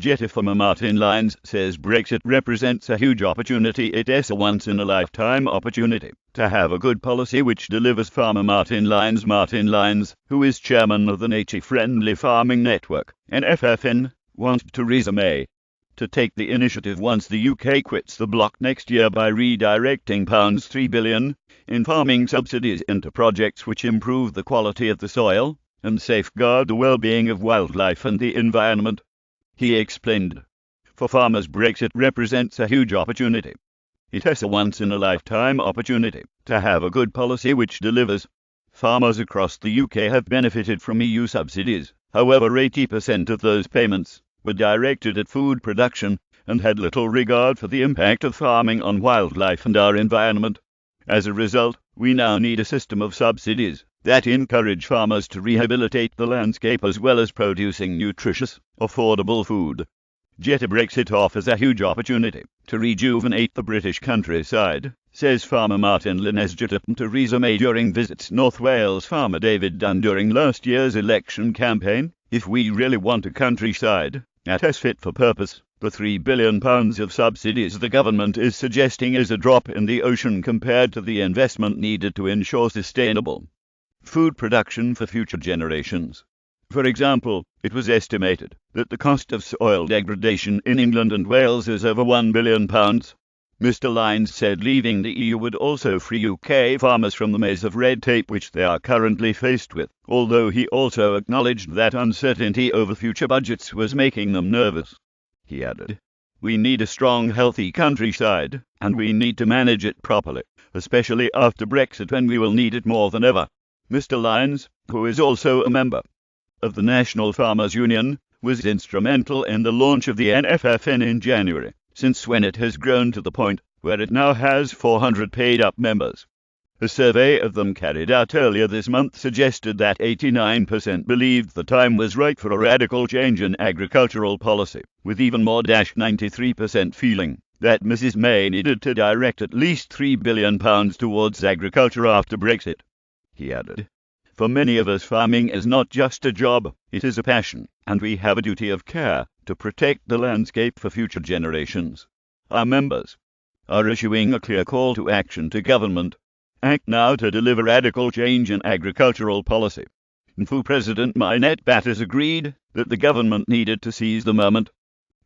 Jetta farmer Martin Lyons says Brexit represents a huge opportunity. It is a once-in-a-lifetime opportunity to have a good policy which delivers. Farmer Martin Lyons, who is chairman of the Nature-Friendly Farming Network, NFFN, wants Theresa May to take the initiative once the UK quits the bloc next year by redirecting £3 billion in farming subsidies into projects which improve the quality of the soil and safeguard the well-being of wildlife and the environment. He explained, "For farmers, Brexit represents a huge opportunity. It is a once-in-a-lifetime opportunity to have a good policy which delivers." Farmers across the UK have benefited from EU subsidies. However, 80% of those payments were directed at food production and had little regard for the impact of farming on wildlife and our environment. As a result, we now need a system of subsidies that encourage farmers to rehabilitate the landscape as well as producing nutritious, affordable food. Jetta Brexit offers a huge opportunity to rejuvenate the British countryside, says farmer Martin Lyons. Jetta and Theresa May during visits North Wales farmer David Dunn during last year's election campaign. If we really want a countryside that is fit for purpose, the £3 billion of subsidies the government is suggesting is a drop in the ocean compared to the investment needed to ensure sustainable food production for future generations. For example, it was estimated that the cost of soil degradation in England and Wales is over £1 billion. Mr. Lyons said leaving the EU would also free UK farmers from the maze of red tape which they are currently faced with, although he also acknowledged that uncertainty over future budgets was making them nervous. He added, "We need a strong, healthy countryside, and we need to manage it properly, especially after Brexit when we will need it more than ever." Mr. Lyons, who is also a member of the National Farmers Union, was instrumental in the launch of the NFFN in January, since when it has grown to the point where it now has 400 paid-up members. A survey of them carried out earlier this month suggested that 89% believed the time was right for a radical change in agricultural policy, with even more 93% feeling that Mrs. May needed to direct at least £3 billion towards agriculture after Brexit. He added, "For many of us, farming is not just a job, it is a passion, and we have a duty of care to protect the landscape for future generations. Our members are issuing a clear call to action to government. Act now to deliver radical change in agricultural policy." NFU President Minette Batters agreed that the government needed to seize the moment.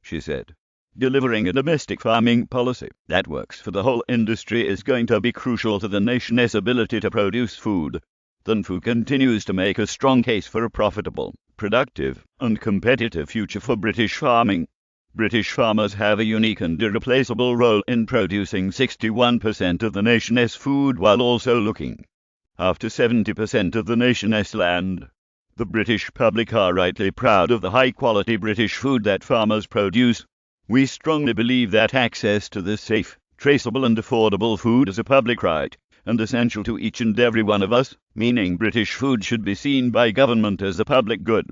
She said, "Delivering a domestic farming policy that works for the whole industry is going to be crucial to the nation's ability to produce food." The NFU continues to make a strong case for a profitable, productive, and competitive future for British farming. British farmers have a unique and irreplaceable role in producing 61% of the nation's food while also looking after 70% of the nation's land. The British public are rightly proud of the high-quality British food that farmers produce. We strongly believe that access to this safe, traceable and affordable food is a public right and essential to each and every one of us, meaning British food should be seen by government as a public good.